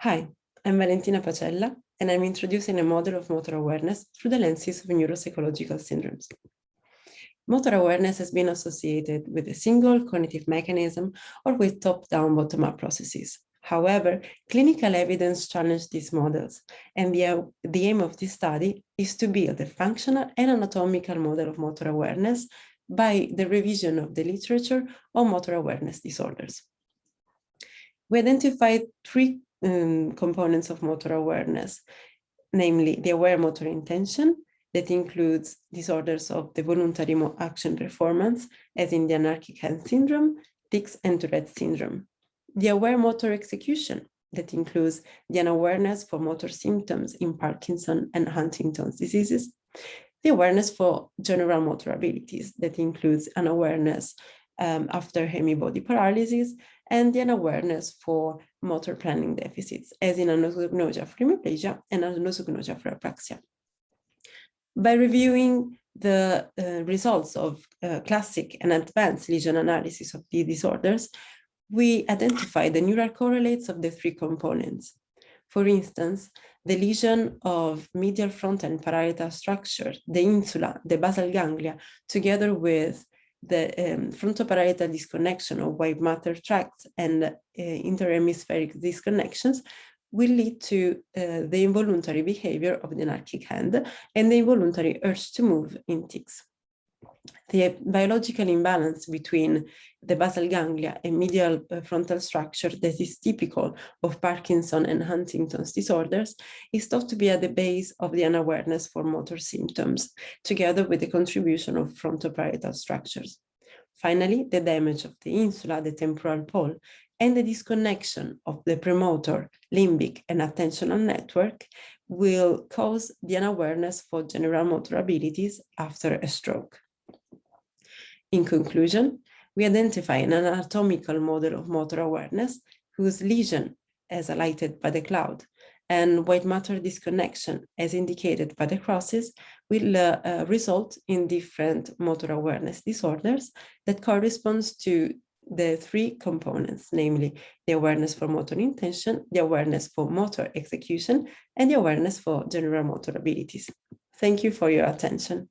Hi, I'm Valentina Pacella, and I'm introducing a model of motor awareness through the lenses of neuropsychological syndromes. Motor awareness has been associated with a single cognitive mechanism or with top-down, bottom-up processes. However, clinical evidence challenged these models, and the aim of this study is to build a functional and anatomical model of motor awareness by the revision of the literature on motor awareness disorders. We identified three components of motor awareness, namely the aware motor intention, that includes disorders of the voluntary action performance, as in the anarchic hand syndrome, tics, and Tourette syndrome. The aware motor execution, that includes the unawareness for motor symptoms in Parkinson and Huntington's diseases. The awareness for general motor abilities, that includes an awareness after hemibody paralysis, and the unawareness for motor planning deficits, as in anosognosia for hemiplegia and anosognosia for apraxia. By reviewing the results of classic and advanced lesion analysis of these disorders, we identified the neural correlates of the three components. For instance, the lesion of medial frontal and parietal structure, the insula, the basal ganglia, together with the frontoparietal disconnection of white matter tracts and interhemispheric disconnections will lead to the involuntary behavior of the anarchic hand and the involuntary urge to move in tics. The biological imbalance between the basal ganglia and medial frontal structure that is typical of Parkinson and Huntington's disorders is thought to be at the base of the unawareness for motor symptoms, together with the contribution of frontoparietal structures. Finally, the damage of the insula, the temporal pole, and the disconnection of the premotor, limbic, and attentional network will cause the unawareness for general motor abilities after a stroke. In conclusion, we identify an anatomical model of motor awareness whose lesion, as highlighted by the cloud, and white matter disconnection, as indicated by the crosses, will result in different motor awareness disorders that corresponds to the three components, namely the awareness for motor intention, the awareness for motor execution, and the awareness for general motor abilities. Thank you for your attention.